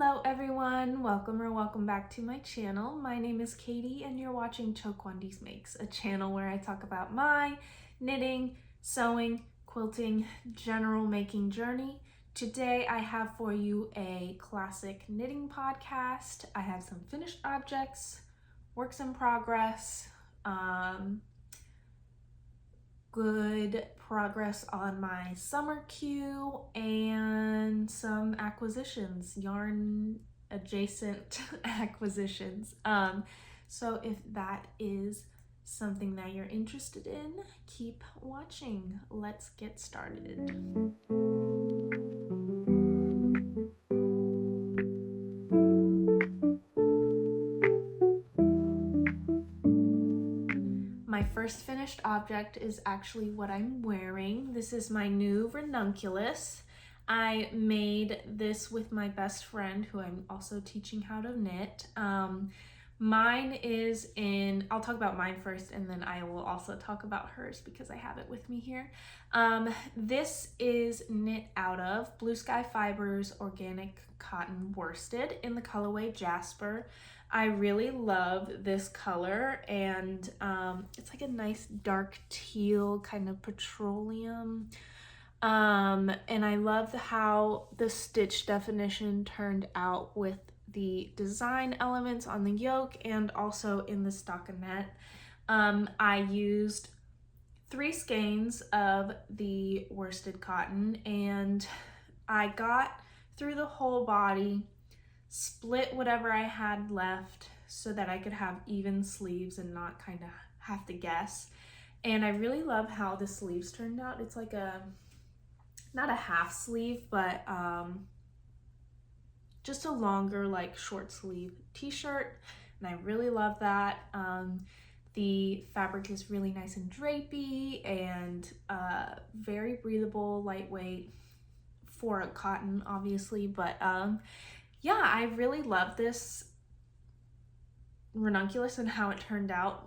Hello everyone, welcome back to my channel. My name is Katie and you're watching ChoKwonDeezMakes, a channel where I talk about my knitting, sewing, quilting, general making journey. Today I have for you a classic knitting podcast. I have some finished objects, works in progress, good progress on my summer queue, and some acquisitions, yarn adjacent acquisitions. So if that is something that you're interested in, keep watching. Let's get started. My first finished object is actually what I'm wearing. This is my new Ranunculus. I made this with my best friend who I'm also teaching how to knit. Mine is in, I'll talk about mine first and then I will also talk about hers because I have it with me here. This is knit out of Blue Sky Fibers organic cotton worsted in the colorway Jasper. I really love this color, and it's like a nice dark teal kind of petroleum. And I love how the stitch definition turned out with the design elements on the yoke and also in the stockinette. I used 3 skeins of the worsted cotton and I got through the whole body, split whatever I had left so that I could have even sleeves and not kind of have to guess. And I really love how the sleeves turned out. It's like not a half sleeve, but just a longer, like short sleeve t-shirt. And I really love that. The fabric is really nice and drapey and very breathable, lightweight for a cotton, obviously, but yeah, I really love this Ranunculus and how it turned out.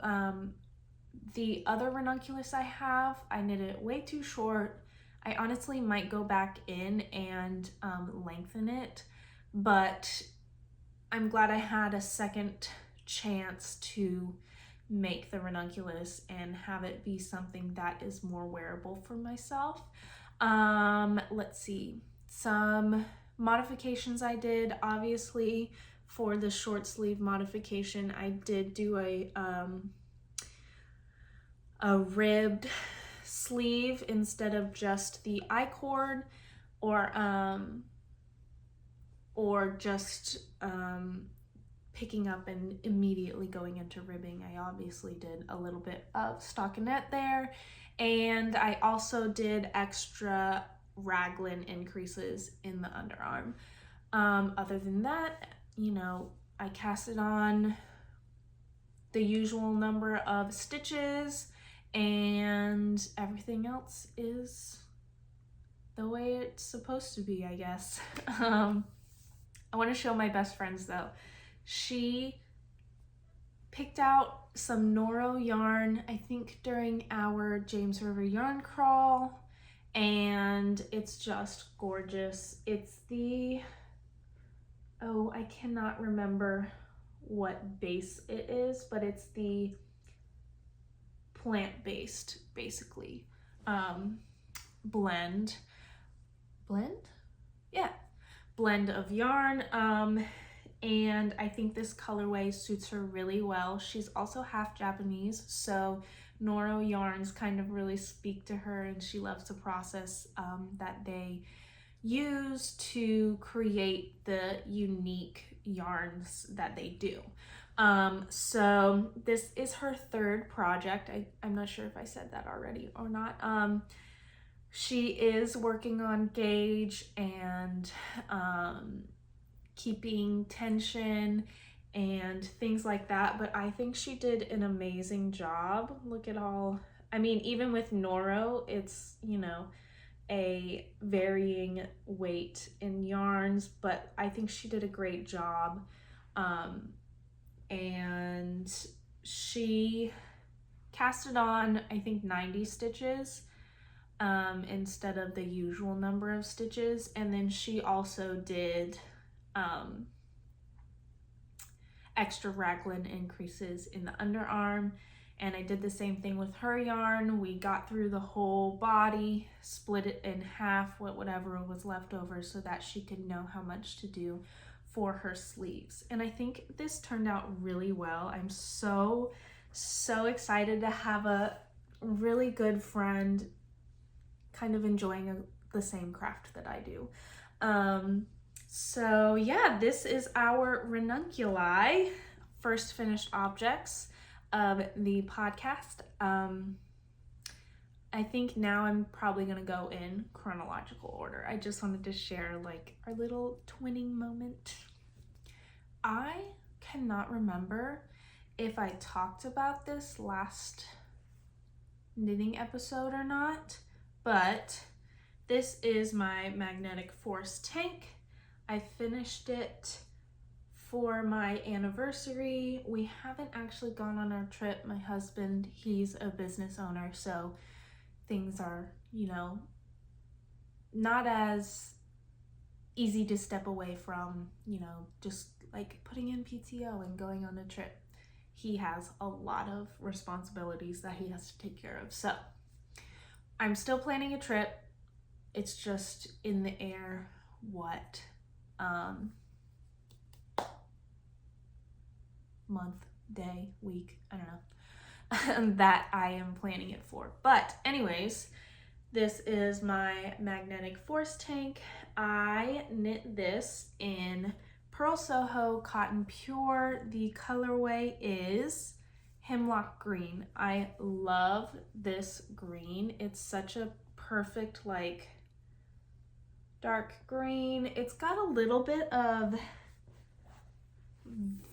The other Ranunculus I have, I knit it way too short. I honestly might go back in and lengthen it, but I'm glad I had a second chance to make the Ranunculus and have it be something that is more wearable for myself. Let's see, some modifications I did. Obviously for the short sleeve modification I did do a ribbed sleeve instead of just the I-cord, or just picking up and immediately going into ribbing. I obviously did a little bit of stockinette there, and I also did extra raglan increases in the underarm. Other than that, you know, I casted on the usual number of stitches and everything else is the way it's supposed to be, I guess. I want to show my best friends though. She picked out some Noro yarn, I think during our James River yarn crawl, and it's just gorgeous. It's the, oh, I cannot remember what base it is, but it's the plant-based, basically, blend of yarn, and I think this colorway suits her really well. She's also half Japanese, so Noro yarns kind of really speak to her, and she loves the process that they use to create the unique yarns that they do. So this is her third project. I'm not sure if I said that already or not. She is working on gauge and keeping tension and things like that, but I think she did an amazing job. Look at all, I mean, even with Noro, it's, you know, a varying weight in yarns, but I think she did a great job. And she casted on, I think, 90 stitches instead of the usual number of stitches, and then she also did extra raglan increases in the underarm. And I did the same thing with her yarn. We got through the whole body, split it in half, whatever was left over, so that she could know how much to do for her sleeves. And I think this turned out really well. I'm so excited to have a really good friend kind of enjoying the same craft that I do. So yeah, this is our ranunculi, first finished objects of the podcast. I think now I'm probably gonna go in chronological order. I just wanted to share like our little twinning moment. I cannot remember if I talked about this last knitting episode or not, but this is my magnetic force tank. I finished it for my anniversary. We haven't actually gone on our trip. My husband, he's a business owner, so things are, you know, not as easy to step away from, you know, just like putting in PTO and going on a trip. He has a lot of responsibilities that he has to take care of. So I'm still planning a trip. It's just in the air what month, day, week, I don't know, that I am planning it for. But anyways, this is my magnetic force tank. I knit this in Pearl Soho Cotton Pure. The colorway is Hemlock Green. I love this green. It's such a perfect like dark green. It's got a little bit of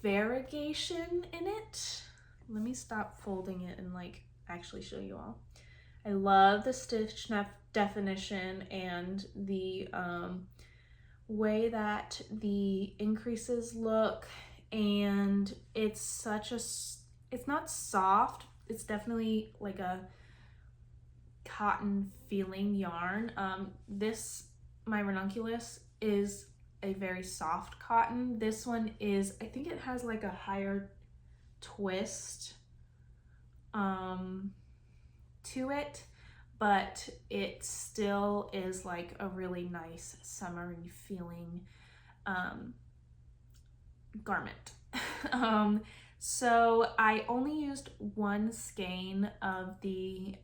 variegation in it. Let me stop folding it and like actually show you all. I love the stitch definition and the way that the increases look, and it's such a, it's not soft, it's definitely like a cotton feeling yarn. My Ranunculus is a very soft cotton. This one is, I think it has like a higher twist to it, but it still is like a really nice summery feeling garment. So I only used one skein of the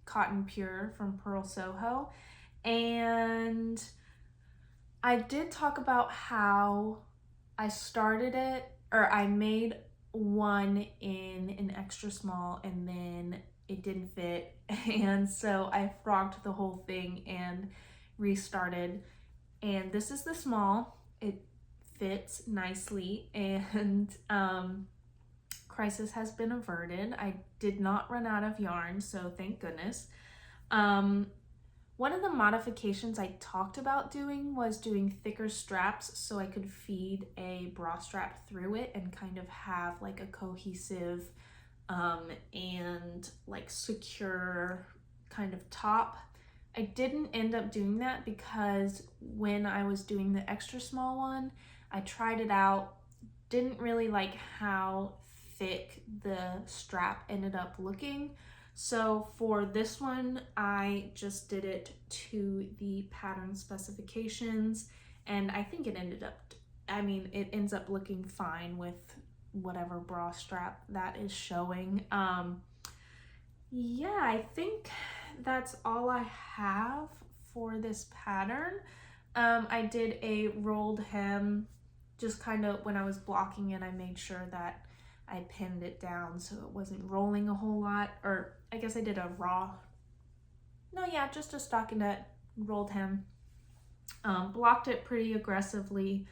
Cotton Pure from Pearl Soho, and I did talk about how I started it, or I made one in an extra small and then it didn't fit, and so I frogged the whole thing and restarted. And this is the small. It fits nicely, and crisis has been averted. I did not run out of yarn, so thank goodness. One of the modifications I talked about doing was doing thicker straps so I could feed a bra strap through it and kind of have like a cohesive and like secure kind of top. I didn't end up doing that because when I was doing the extra small one, I tried it out, didn't really like how thick the strap ended up looking. So for this one, I just did it to the pattern specifications, and I think it ended up, it ends up looking fine with whatever bra strap that is showing. Yeah, I think that's all I have for this pattern. I did a rolled hem, just kind of when I was blocking it, I made sure that I pinned it down so it wasn't rolling a whole lot, or I guess I did a just a stockinette rolled hem. Blocked it pretty aggressively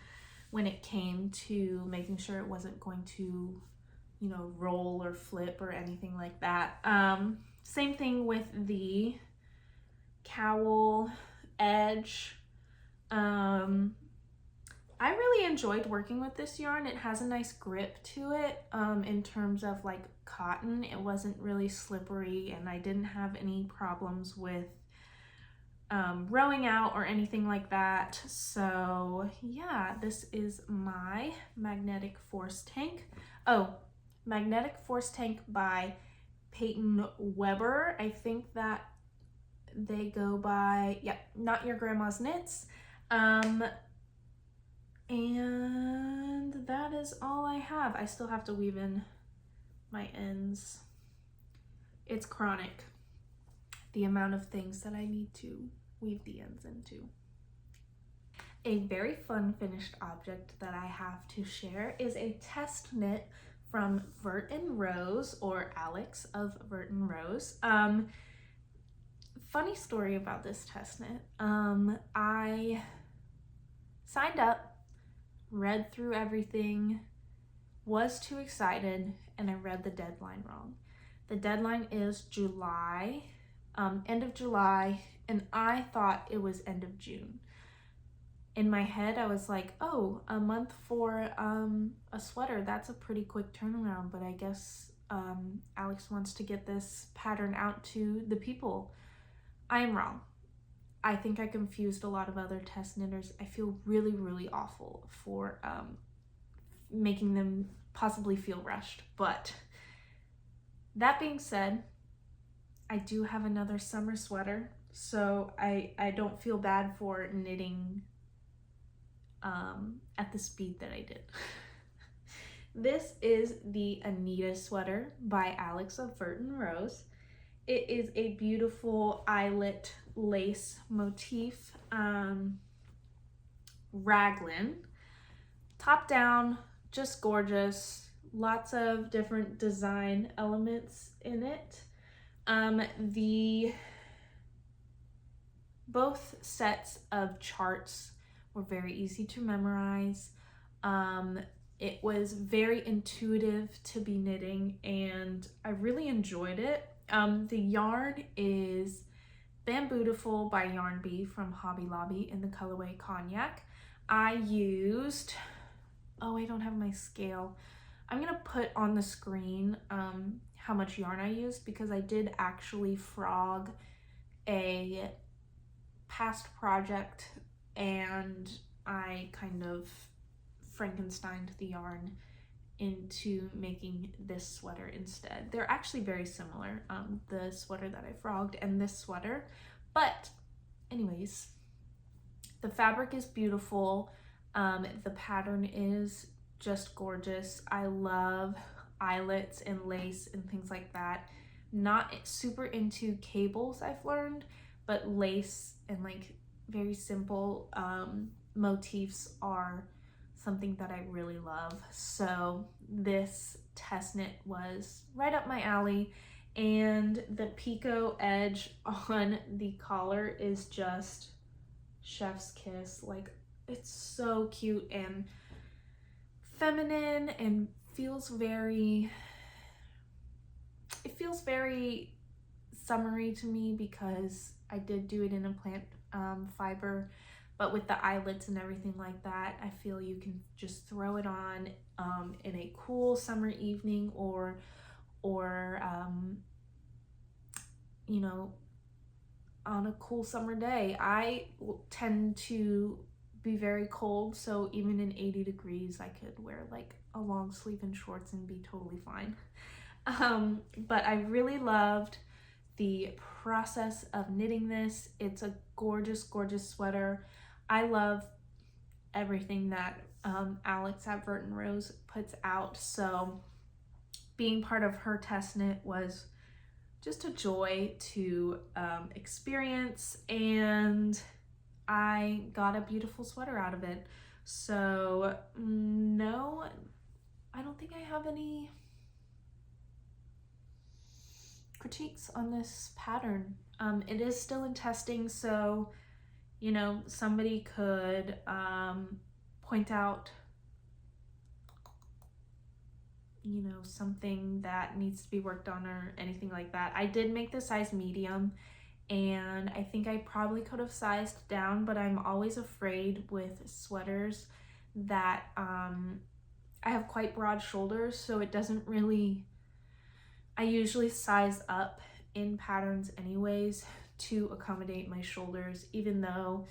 when it came to making sure it wasn't going to, you know, roll or flip or anything like that. Same thing with the cowl edge. I really enjoyed working with this yarn. It has a nice grip to it in terms of like cotton. It wasn't really slippery, and I didn't have any problems with rowing out or anything like that. So yeah, this is my magnetic force tank. Oh, magnetic force tank by Peyton Weber. I think that they go by, yeah, Not Your Grandma's Knits. And that is all I have. I still have to weave in my ends. It's chronic, the amount of things that I need to weave the ends into. A very fun finished object that I have to share is a test knit from Vert and Rose, or Aleks of Vert and Rose. Funny story about this test knit. I signed up, read through everything, was too excited, and I read the deadline wrong. The deadline is July, end of July, and I thought it was end of June. In my head, I was like, oh, a month for a sweater, that's a pretty quick turnaround, but I guess Aleks wants to get this pattern out to the people. I am wrong. I think I confused a lot of other test knitters. I feel really, really awful for making them possibly feel rushed, but that being said, I do have another summer sweater, so I don't feel bad for knitting at the speed that I did. This is the Anita Sweater by Aleks of Vert and Rose. It is a beautiful eyelet lace motif, raglan, top down, just gorgeous. Lots of different design elements in it. Both sets of charts were very easy to memorize. It was very intuitive to be knitting, and I really enjoyed it. The yarn is Bambootiful by Yarn Bee from Hobby Lobby in the colorway Cognac. I used, oh, I don't have my scale. I'm gonna put on the screen how much yarn I used, because I did actually frog a past project and I kind of Frankensteined the yarn into making this sweater instead. They're actually very similar, the sweater that I frogged and this sweater, but anyways, the fabric is beautiful. The pattern is just gorgeous. I love eyelets and lace and things like that. Not super into cables, I've learned, but lace and like very simple motifs are something that I really love. So this test knit was right up my alley, and the picot edge on the collar is just chef's kiss. Like, it's so cute and feminine and feels very summery to me, because I did do it in a plant fiber, but with the eyelets and everything like that, I feel you can just throw it on in a cool summer evening, or you know, on a cool summer day. I tend to be very cold, so even in 80 degrees I could wear like a long sleeve and shorts and be totally fine. But I really loved the process of knitting this. It's a gorgeous, gorgeous sweater. I love everything that Aleks at Vert and Rose puts out, so being part of her test knit was just a joy to experience, and I got a beautiful sweater out of it. So no, I don't think I have any critiques on this pattern. It is still in testing, so you know, somebody could point out, you know, something that needs to be worked on or anything like that. I did make the size medium, and I think I probably could have sized down, but I'm always afraid with sweaters that I have quite broad shoulders, so it doesn't really, I usually size up in patterns anyways to accommodate my shoulders, even though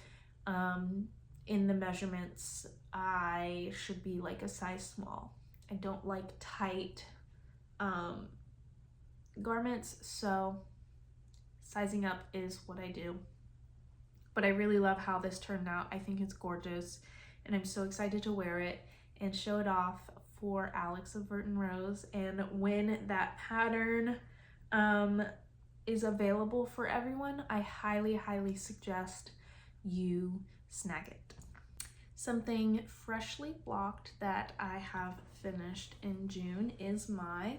in the measurements I should be like a size small. I don't like tight garments, so sizing up is what I do. But I really love how this turned out. I think it's gorgeous, and I'm so excited to wear it and show it off for Aleks of Vert and Rose. And when that pattern is available for everyone, I highly, highly suggest you snag it. Something freshly blocked that I have finished in June is my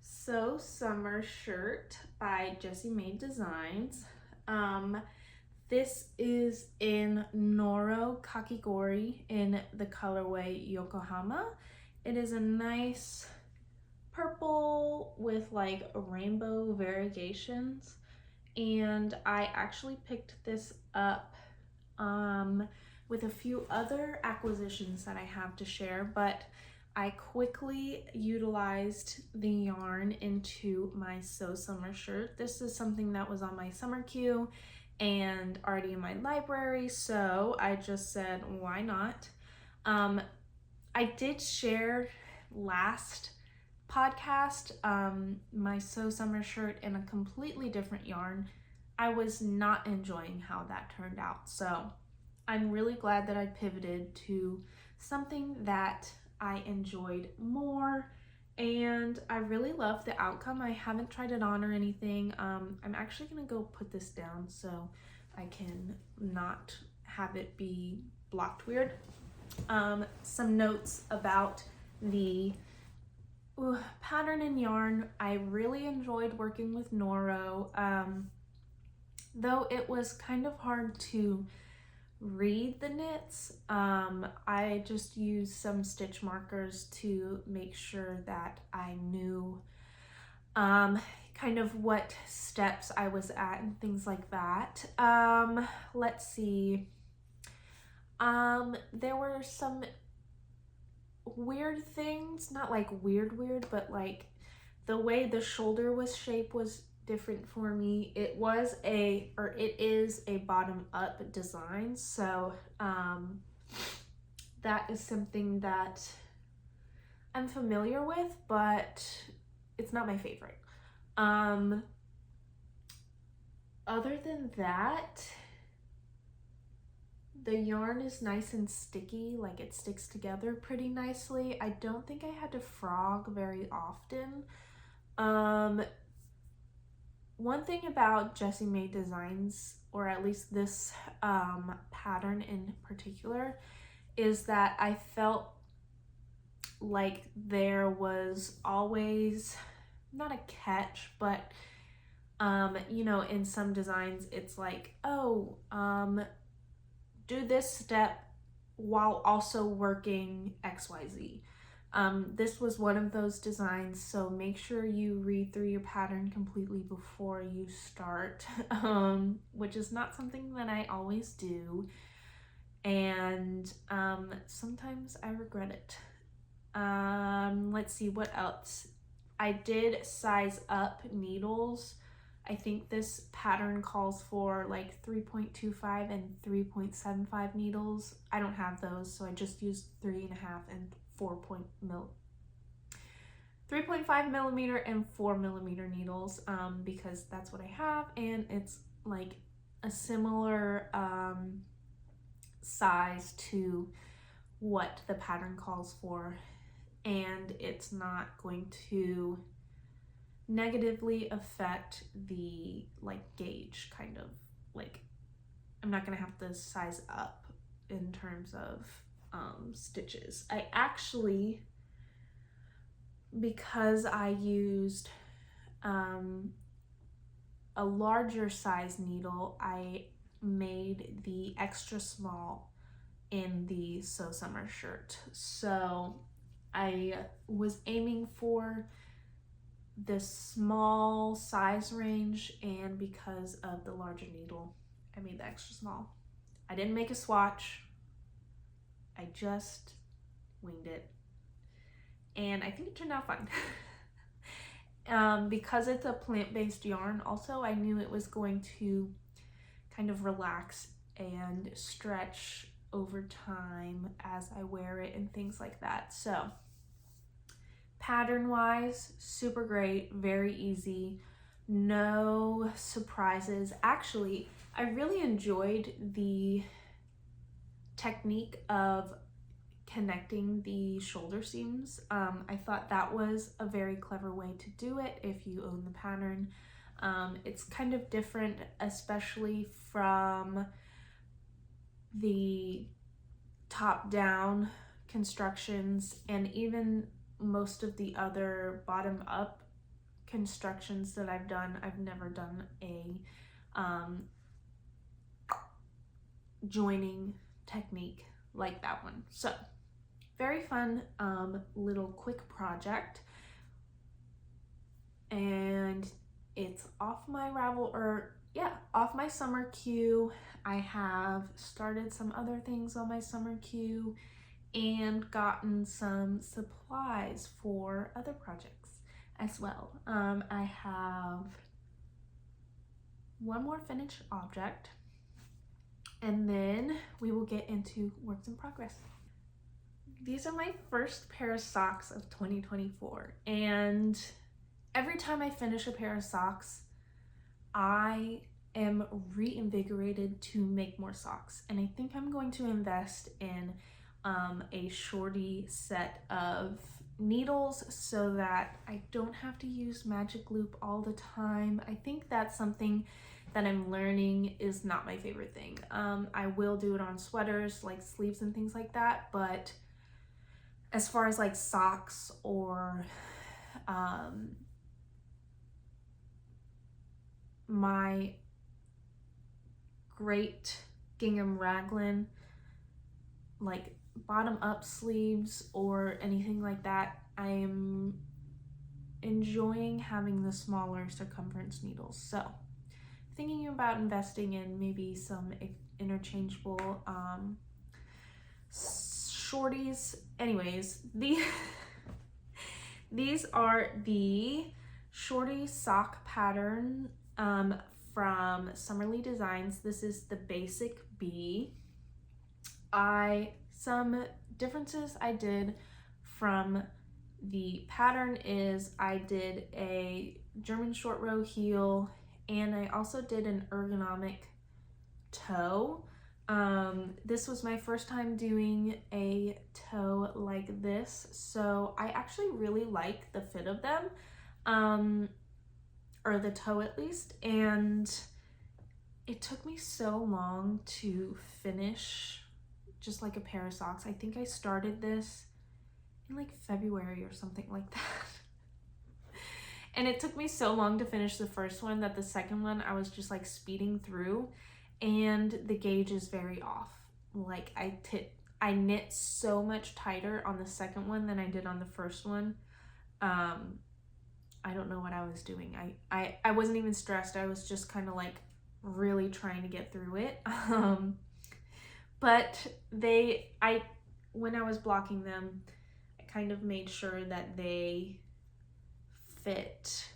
So Summer shirt by Jessie Made Designs. This is in Noro Kakigori in the colorway Yokohama. It is a nice purple with like rainbow variegations, and I actually picked this up with a few other acquisitions that I have to share, but I quickly utilized the yarn into my So Summer shirt. This is something that was on my summer queue and already in my library, so I just said, why not? I did share last podcast my So Summer shirt in a completely different yarn. I was not enjoying how that turned out, so I'm really glad that I pivoted to something that I enjoyed more, and I really love the outcome. I haven't tried it on or anything. I'm actually gonna go put this down so I can not have it be blocked weird. Some notes about the pattern and yarn. I really enjoyed working with Noro, though it was kind of hard to read the knits. I just used some stitch markers to make sure that I knew kind of what steps I was at and things like that. Let's see. There were some weird things, not like weird, but like the way the shoulder was shaped was different for me. It is a bottom up design, so that is something that I'm familiar with, but it's not my favorite. Other than that, the yarn is nice and sticky, like it sticks together pretty nicely. I don't think I had to frog very often. One thing about Jessie Made Designs, or at least this pattern in particular, is that I felt like there was always, not a catch, but you know, in some designs it's like, oh, do this step while also working XYZ. This was one of those designs, so make sure you read through your pattern completely before you start, which is not something that I always do, and sometimes I regret it. Let's see, what else? I did size up needles. I think this pattern calls for like 3.25 and 3.75 needles. I don't have those, so I just used 3.5 and 3.5 millimeter and 4 millimeter needles, because that's what I have, and it's like a similar size to what the pattern calls for, and it's not going to negatively affect the like gauge, kind of like I'm not gonna have to size up in terms of stitches. I actually, because I used a larger size needle, I made the extra small in the So Summer shirt. So I was aiming for the small size range, and because of the larger needle, I made the extra small. I didn't make a swatch. I just winged it, and I think it turned out fun. Because it's a plant-based yarn, also I knew it was going to kind of relax and stretch over time as I wear it and things like that. So pattern wise, super great, very easy, no surprises. Actually, I really enjoyed the technique of connecting the shoulder seams. I thought that was a very clever way to do it if you own the pattern. It's kind of different, especially from the top-down constructions, and even most of the other bottom-up constructions that I've done. I've never done a joining technique like that one. So very fun little quick project, and it's off my off my summer queue. I have started some other things on my summer queue and gotten some supplies for other projects as well. I have one more finished object, and then we will get into works in progress. These are my first pair of socks of 2024, and every time I finish a pair of socks, I am reinvigorated to make more socks. And I think I'm going to invest in a shorty set of needles so that I don't have to use magic loop all the time. I think that's something that I'm learning is not my favorite thing. I will do it on sweaters, like sleeves and things like that, but as far as like socks or my great gingham raglan, like bottom up sleeves or anything like that, I am enjoying having the smaller circumference needles. So thinking about investing in maybe some interchangeable shorties. Anyways, these are the shorty sock pattern from Summerly Designs. This is the basic B. Some differences I did from the pattern is I did a German short row heel, and I also did an ergonomic toe. This was my first time doing a toe like this, so I actually really like the fit of them, or the toe at least, and it took me so long to finish just like a pair of socks. I think I started this in like February or something like that. And it took me so long to finish the first one that the second one I was just like speeding through, and the gauge is very off. Like I knit so much tighter on the second one than I did on the first one. I don't know what I was doing. I wasn't even stressed. I was just kind of like really trying to get through it. But when I was blocking them, I kind of made sure that they fit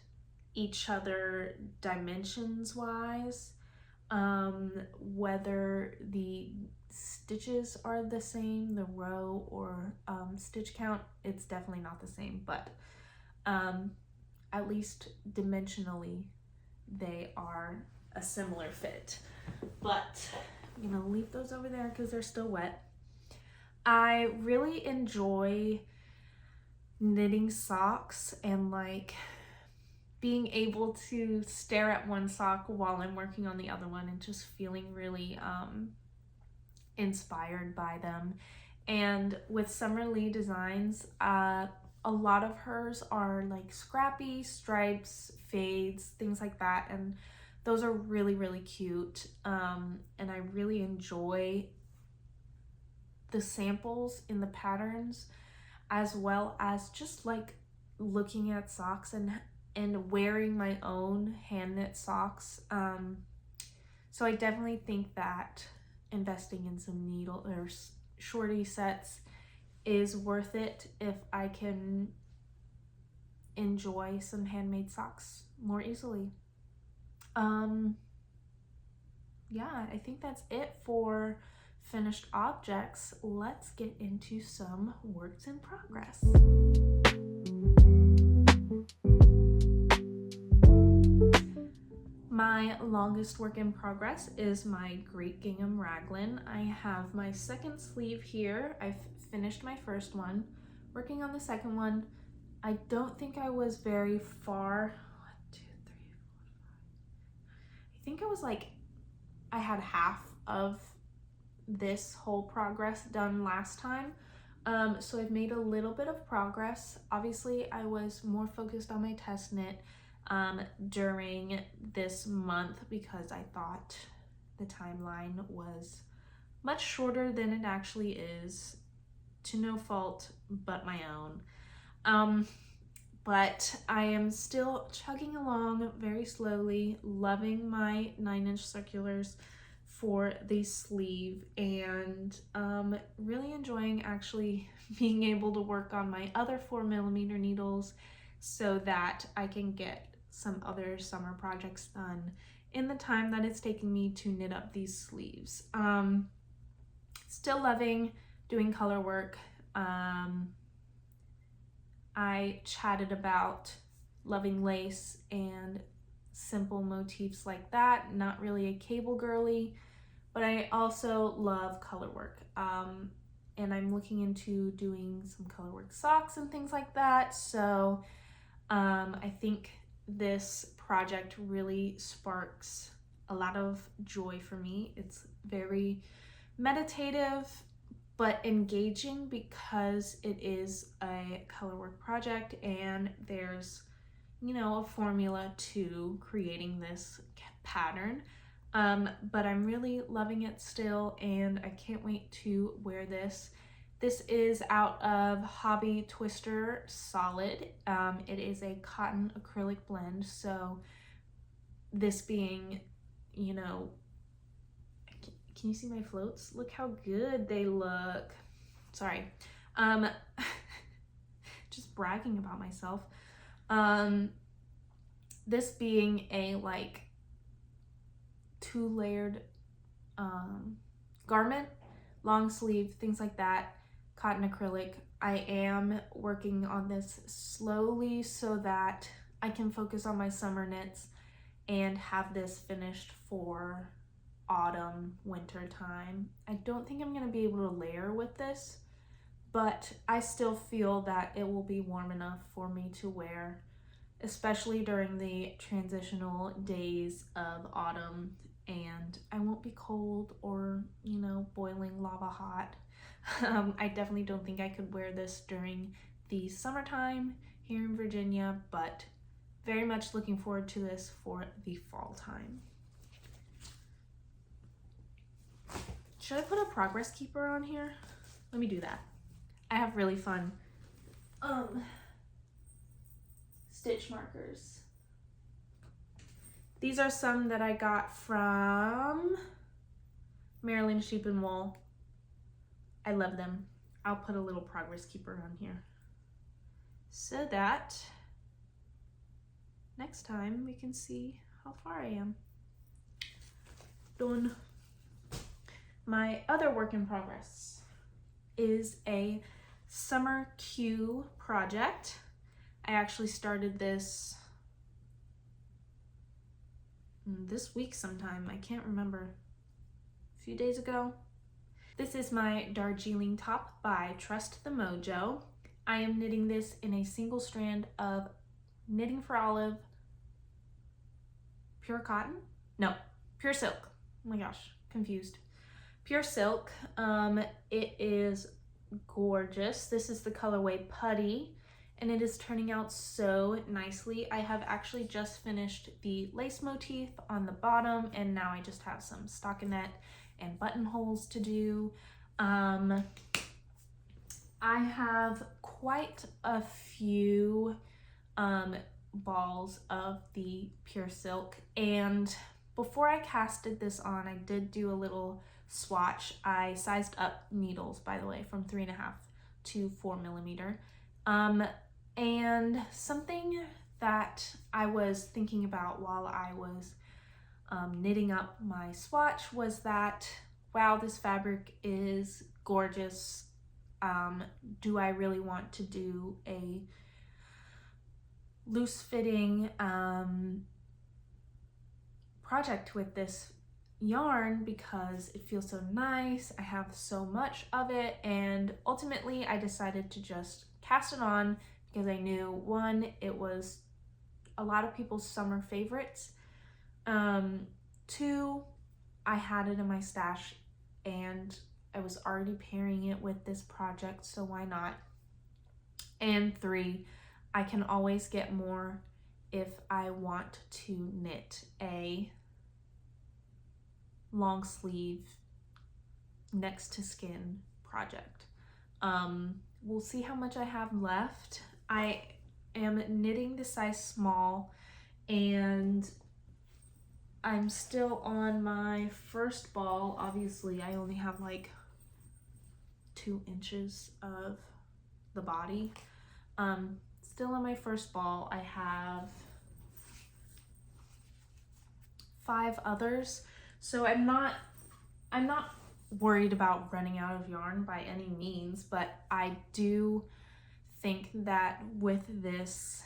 each other dimensions wise. Whether the stitches are the same, the row or stitch count, it's definitely not the same, but at least dimensionally they are a similar fit. But I'm gonna leave those over there because they're still wet. I really enjoy knitting socks and like being able to stare at one sock while I'm working on the other one and just feeling really inspired by them. And with Summerly Designs, a lot of hers are like scrappy stripes, fades, things like that, and those are really, really cute. And I really enjoy the samples in the patterns, as well as just like looking at socks and wearing my own hand knit socks. So I definitely think that investing in some needle or shorty sets is worth it if I can enjoy some handmade socks more easily. yeah, I think that's it for finished objects. Let's get into some works in progress. My longest work in progress is my Greek gingham raglan. I have my second sleeve here. I've finished my first one, working on the second one. I don't think I was very far. 1, 2, 3, 4, 5. I think it was like I had half of this whole progress done last time. So I've made a little bit of progress. Obviously, I was more focused on my test knit during this month because I thought the timeline was much shorter than it actually is, to no fault but my own. But I am still chugging along very slowly, loving my 9-inch circulars for the sleeve, and really enjoying actually being able to work on my other 4mm needles so that I can get some other summer projects done in the time that it's taking me to knit up these sleeves. Still loving doing color work. I chatted about loving lace and simple motifs like that. Not really a cable girly, but I also love color work. And I'm looking into doing some color work socks and things like that. So I think this project really sparks a lot of joy for me. It's very meditative but engaging because it is a color work project and there's, you know, a formula to creating this pattern. But I'm really loving it still, and I can't wait to wear this. This is out of Hobby Twister Solid. It is a cotton acrylic blend, so this being, you know, can you see my floats? Look how good they look. Sorry. Just bragging about myself. This being a like 2-layered garment, long sleeve, things like that, cotton acrylic. I am working on this slowly so that I can focus on my summer knits and have this finished for autumn, winter time. I don't think I'm gonna be able to layer with this, but I still feel that it will be warm enough for me to wear, especially during the transitional days of autumn, and I won't be cold or, you know, boiling lava hot. I definitely don't think I could wear this during the summertime here in Virginia, but very much looking forward to this for the fall time. Should I put a progress keeper on here? Let me do that. I have really fun stitch markers. These are some that I got from Maryland Sheep and Wool. I love them. I'll put a little progress keeper on here so that next time we can see how far I am. Done. My other work in progress is a summer Q project. I actually started this week sometime. I can't remember. A few days ago. This is my Darjeeling top by Trust the Mojo. I am knitting this in a single strand of Knitting for Olive pure cotton? No, pure silk. Oh my gosh, confused. Pure silk. It is gorgeous. This is the colorway Putty, and it is turning out so nicely. I have actually just finished the lace motif on the bottom, and now I just have some stockinette and buttonholes to do. I have quite a few balls of the pure silk, and before I casted this on, I did do a little swatch. I sized up needles, by the way, from 3.5 to 4mm. And something that I was thinking about while I was knitting up my swatch was that, wow, this fabric is gorgeous. Do I really want to do a loose fitting project with this yarn because it feels so nice, I have so much of it, and ultimately I decided to just cast it on because I knew, one, it was a lot of people's summer favorites, two, I had it in my stash and I was already pairing it with this project, so why not? And three, I can always get more if I want to knit a long sleeve next to skin project. We'll see how much I have left. I am knitting the size small and I'm still on my first ball. Obviously I only have like 2 inches of the body. Still on my first ball. I have 5 others. So I'm not worried about running out of yarn by any means, but I do think that with this,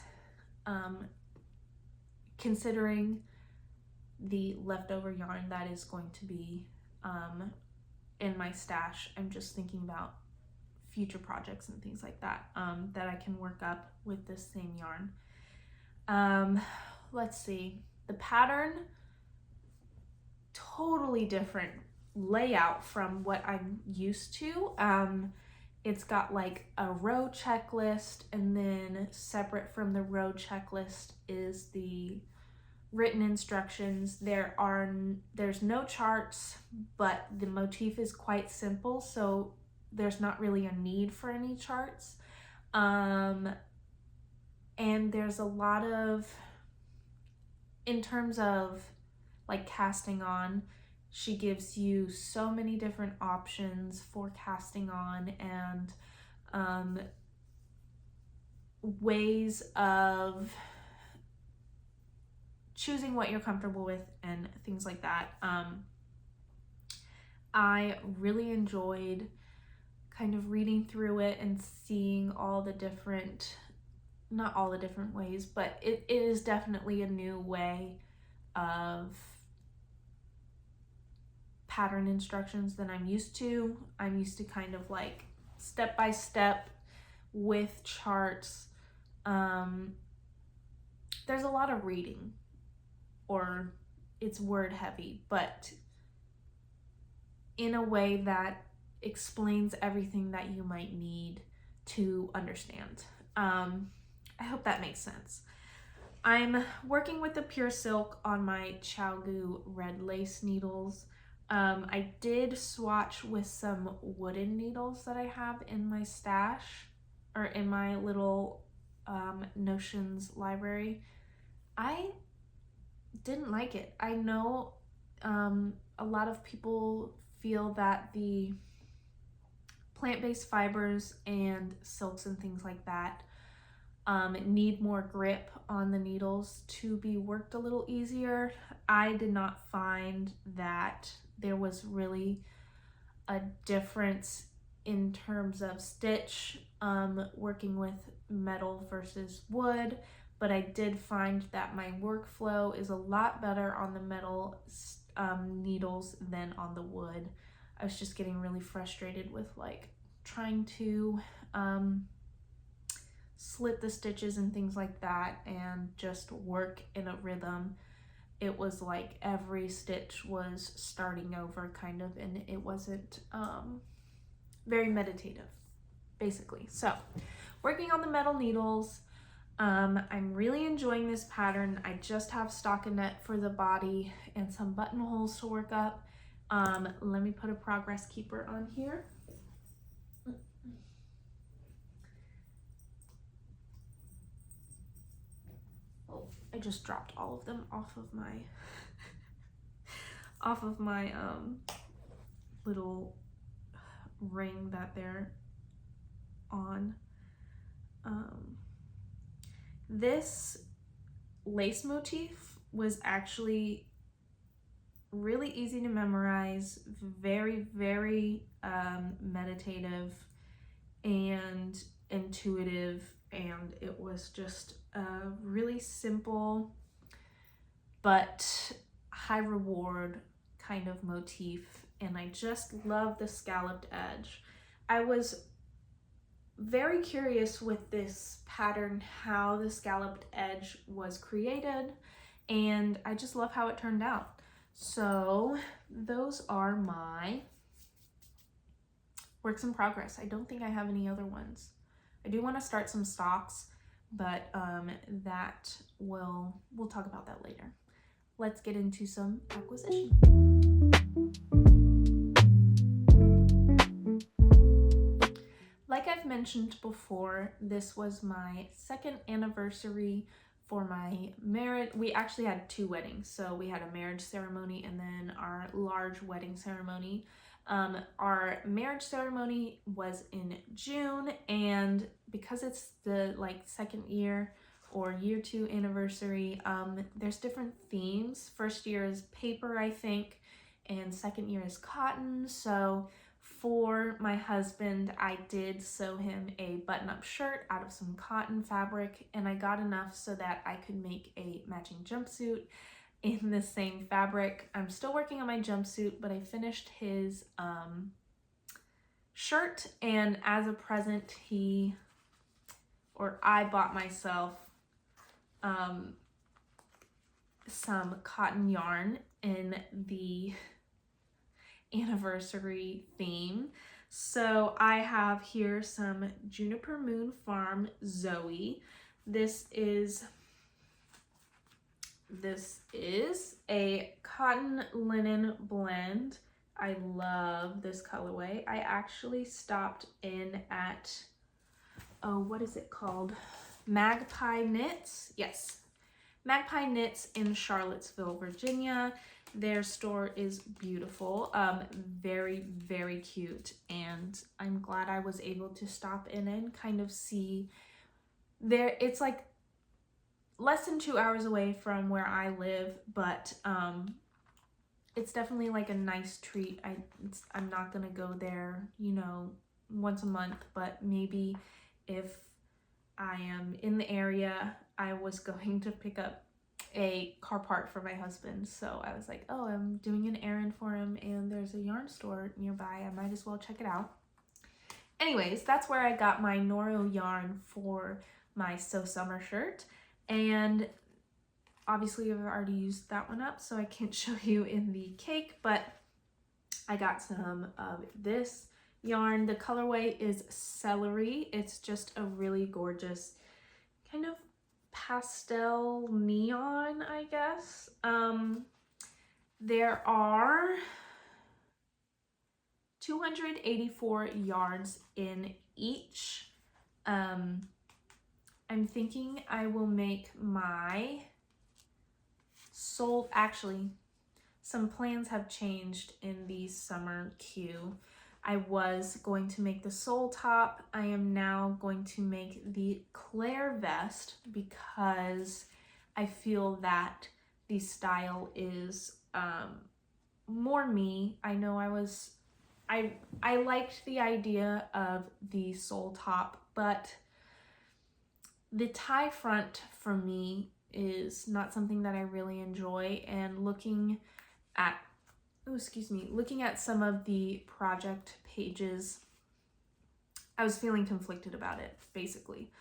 considering the leftover yarn that is going to be in my stash, I'm just thinking about future projects and things like that, that I can work up with this same yarn. Let's see, the pattern, totally different layout from what I'm used to. It's got like a row checklist, and then separate from the row checklist is the written instructions. There's no charts, but the motif is quite simple, so there's not really a need for any charts. And there's a lot of, in terms of like casting on, she gives you so many different options for casting on, and ways of choosing what you're comfortable with and things like that. I really enjoyed kind of reading through it and seeing all the different, not all the different ways, but it is definitely a new way of pattern instructions than I'm used to. I'm used to kind of like step by step with charts. There's a lot of reading, or it's word heavy, but in a way that explains everything that you might need to understand. I hope that makes sense. I'm working with the Pure Silk on my ChoKwonDeezMakes red lace needles. I did swatch with some wooden needles that I have in my stash, or in my little Notions library. I didn't like it. I know a lot of people feel that the plant-based fibers and silks and things like that need more grip on the needles to be worked a little easier. I did not find that there was really a difference in terms of stitch working with metal versus wood, but I did find that my workflow is a lot better on the metal needles than on the wood. I was just getting really frustrated with like trying to slit the stitches and things like that and just work in a rhythm. It was like every stitch was starting over kind of, and it wasn't very meditative, basically. So working on the metal needles, I'm really enjoying this pattern. I just have stockinette for the body and some buttonholes to work up. Let me put a progress keeper on here. Oh, I just dropped all of them off of my little ring that they're on. This lace motif was actually really easy to memorize, very, very meditative and intuitive, and it was just a really simple but high reward kind of motif, and I just love the scalloped edge. I was very curious with this pattern how the scalloped edge was created, and I just love how it turned out. So those are my works in progress. I don't think I have any other ones. I do want to start some stocks, but we'll talk about that later. Let's get into some acquisition. Like I've mentioned before, this was my second anniversary for my marriage. We actually had 2 weddings. So we had a marriage ceremony and then our large wedding ceremony. Our marriage ceremony was in June, and because it's the second year or year 2 anniversary, there's different themes. First year is paper, I think, and second year is cotton. So for my husband, I did sew him a button-up shirt out of some cotton fabric, and I got enough so that I could make a matching jumpsuit in the same fabric. I'm still working on my jumpsuit, but I finished his shirt, and as a present, I bought myself some cotton yarn in the anniversary theme. So I have here some Juniper Moon Farm Zoe. This is a cotton linen blend. I love this colorway. I actually stopped in at, what is it called? Magpie Knits. Yes, Magpie Knits in Charlottesville, Virginia. Their store is beautiful, very, very cute, and I'm glad I was able to stop in and kind of see there. It's like less than 2 hours away from where I live, but it's definitely like a nice treat. I'm not gonna go there, once a month, but maybe if I am in the area. I was going to pick up a car part for my husband, so I was like, oh, I'm doing an errand for him and there's a yarn store nearby, I might as well check it out. Anyways, that's where I got my Noro yarn for my So Summer shirt, and obviously I've already used that one up, so I can't show you in the cake, but I got some of this yarn. The colorway is Celery. It's just a really gorgeous kind of pastel neon, I guess. There are 284 yards in each. I'm thinking I will make my actually, some plans have changed in the summer queue. I was going to make the sole top. I am now going to make the Claire vest because I feel that the style is more me. I know I liked the idea of the sole top, but the tie front for me is not something that I really enjoy, and looking at some of the project pages, I was feeling conflicted about it, basically.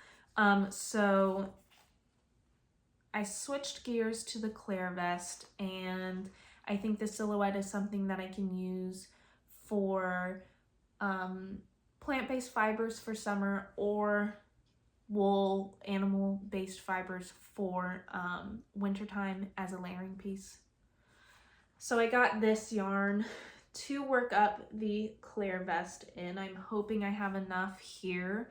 So I switched gears to the Claire vest, and I think the silhouette is something that I can use for plant-based fibers for summer, or wool animal-based fibers for wintertime as a layering piece. So I got this yarn to work up the Claire vest in. I'm hoping I have enough here.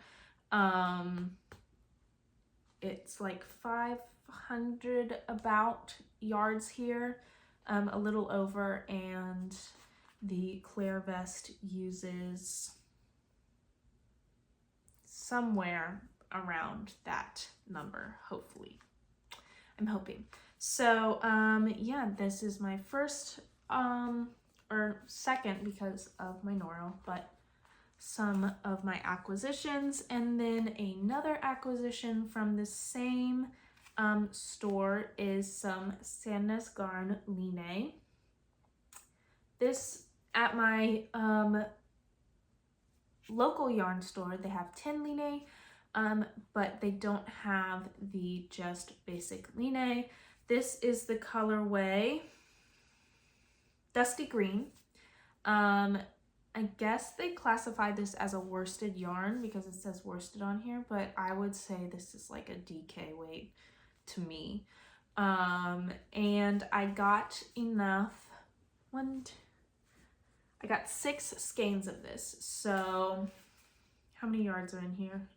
It's like 500 about yards here, a little over, and the Claire vest uses somewhere around that number, hopefully. I'm hoping. So yeah, this is my first or second because of my Noro, but some of my acquisitions. And then another acquisition from the same store is some Sandnes Garn Line. This, at my local yarn store, they have 10 line, but they don't have the just basic line. This is the colorway Dusty Green. I guess they classify this as a worsted yarn because it says worsted on here, but I would say this is like a DK weight to me. And I got enough, I got 6 skeins of this. So how many yards are in here?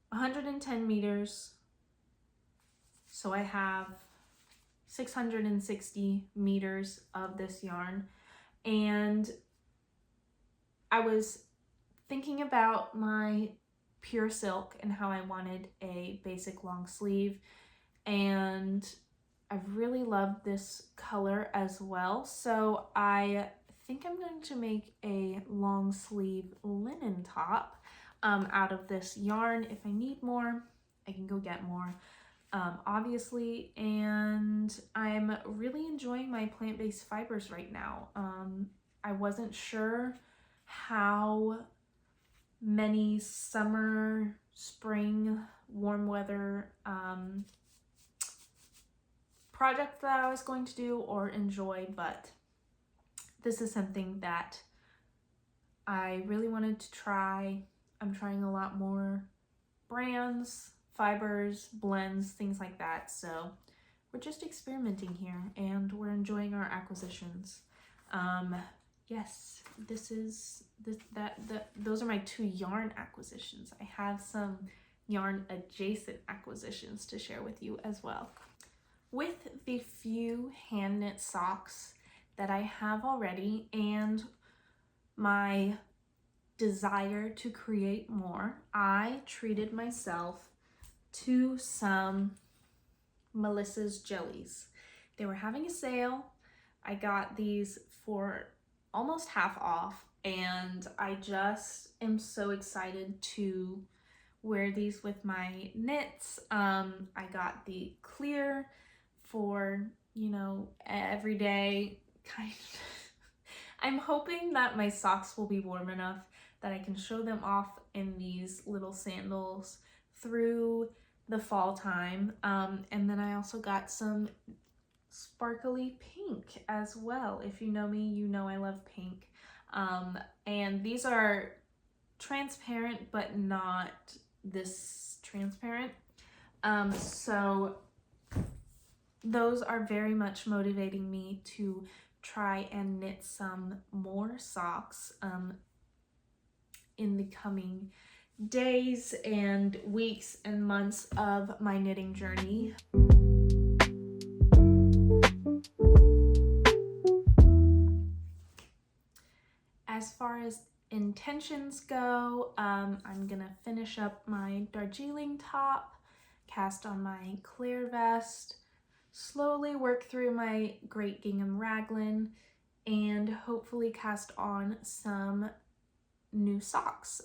110 meters. So I have 660 meters of this yarn. And I was thinking about my pure silk and how I wanted a basic long sleeve, and I really love this color as well. So I think I'm going to make a long sleeve linen top out of this yarn. If I need more, I can go get more. Obviously, and I'm really enjoying my plant-based fibers right now. I wasn't sure how many summer, spring, warm weather projects that I was going to do or enjoy, but this is something that I really wanted to try. I'm trying a lot more brands, fibers, blends, things like that. So we're just experimenting here and we're enjoying our acquisitions. Yes, those are my 2 yarn acquisitions. I have some yarn adjacent acquisitions to share with you as well. With the few hand knit socks that I have already and my desire to create more, I treated myself to some Melissa's jellies. They were having a sale. I got these for almost half off, and I just am so excited to wear these with my knits. I got the clear for, you know, everyday kind of. I'm hoping that my socks will be warm enough that I can show them off in these little sandals through the fall time. And then I also got some sparkly pink as well. If you know me, you know I love pink. And these are transparent, but not this transparent. So those are very much motivating me to try and knit some more socks in the coming days and weeks and months of my knitting journey. As far as intentions go, I'm gonna finish up my Darjeeling top, cast on my Claire vest, slowly work through my Great Gingham Raglan, and hopefully cast on some new socks.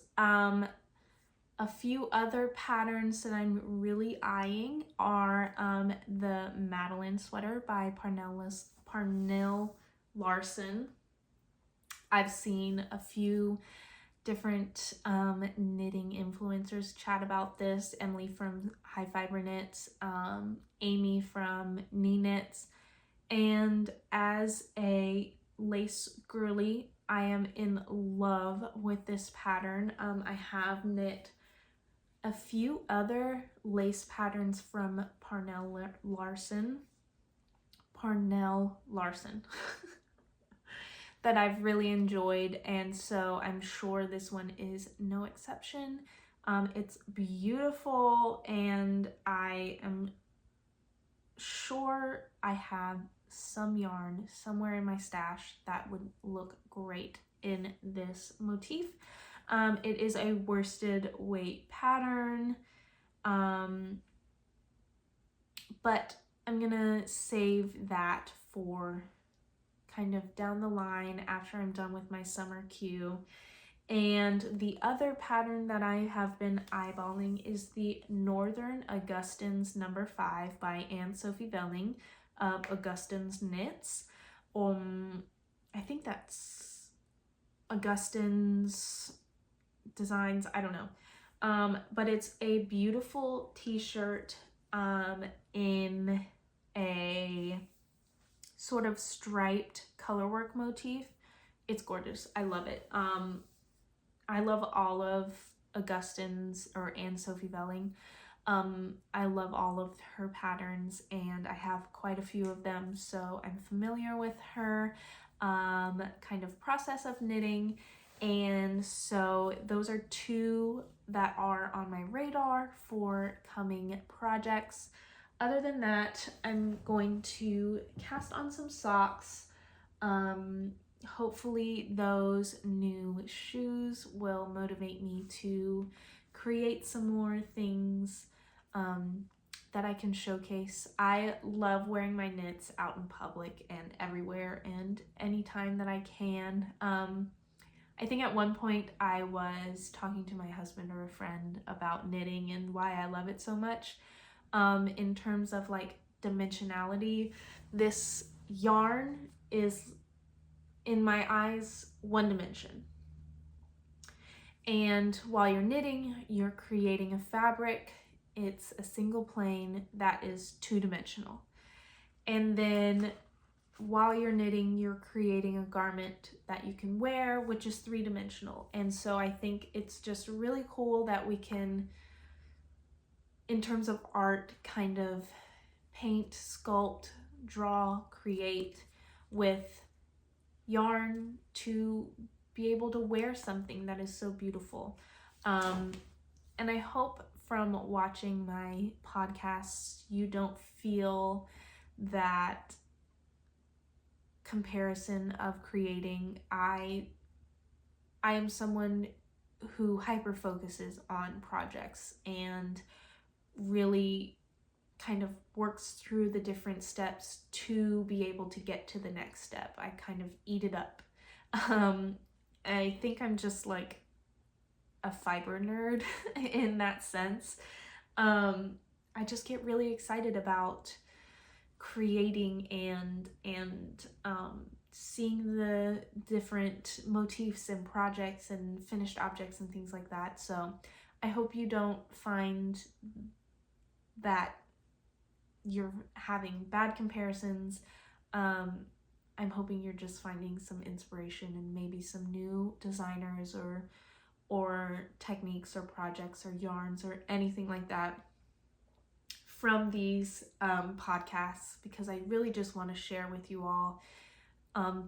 A few other patterns that I'm really eyeing are the Madeline sweater by Parnell Larson. I've seen a few different knitting influencers chat about this. Emily from High Fiber Knits, Amy from Knee Knits, and as a lace girly, I am in love with this pattern. I have knit a few other lace patterns from Parnell Larson that I've really enjoyed, and so I'm sure this one is no exception. It's beautiful, and I am sure I have some yarn somewhere in my stash that would look great in this motif. It is a worsted weight pattern, but I'm gonna save that for kind of down the line after I'm done with my summer queue. And the other pattern that I have been eyeballing is the Northern Augustine's number 5 by Anne Sophie Velling of Augustine's Knits. I think that's Augustine's Designs, I don't know. But it's a beautiful t-shirt in a sort of striped colorwork motif. It's gorgeous. I love it. I love all of Augustine's or Anne Sophie Velling. I love all of her patterns, and I have quite a few of them, so I'm familiar with her kind of process of knitting. And so those are two that are on my radar for coming projects. Other than that, I'm going to cast on some socks. Hopefully those new shoes will motivate me to create some more things that I can showcase. I love wearing my knits out in public and everywhere and anytime that I can. I think at one point I was talking to my husband or a friend about knitting and why I love it so much. In terms of like dimensionality, this yarn is, in my eyes, one dimension. And while you're knitting, you're creating a fabric. It's a single plane that is two-dimensional. And then while you're knitting, you're creating a garment that you can wear, which is three-dimensional. And so I think it's just really cool that we can, in terms of art, kind of paint, sculpt, draw, create with yarn to be able to wear something that is so beautiful. And I hope from watching my podcasts, you don't feel that comparison of creating. I am someone who hyper focuses on projects and really kind of works through the different steps to be able to get to the next step. I kind of eat it up. I think I'm just like a fiber nerd in that sense. I just get really excited about creating and seeing the different motifs and projects and finished objects and things like that. So I hope you don't find that you're having bad comparisons. I'm hoping you're just finding some inspiration and maybe some new designers or techniques or projects or yarns or anything like that from these podcasts, because I really just want to share with you all,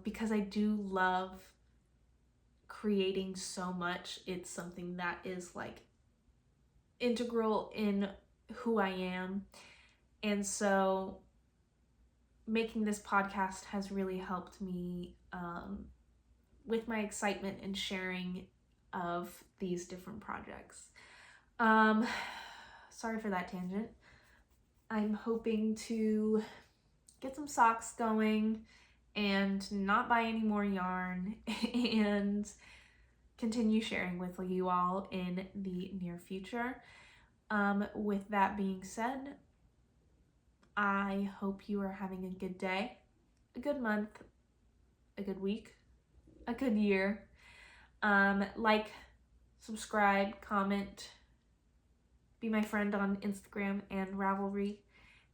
because I do love creating so much. It's something that is like integral in who I am. And so making this podcast has really helped me with my excitement and sharing of these different projects. Sorry for that tangent. I'm hoping to get some socks going and not buy any more yarn and continue sharing with you all in the near future. With that being said, I hope you are having a good day, a good month, a good week, a good year. Like, subscribe, comment, be my friend on Instagram and Ravelry.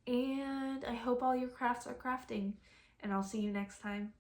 And I hope all your crafts are crafting. And I'll see you next time.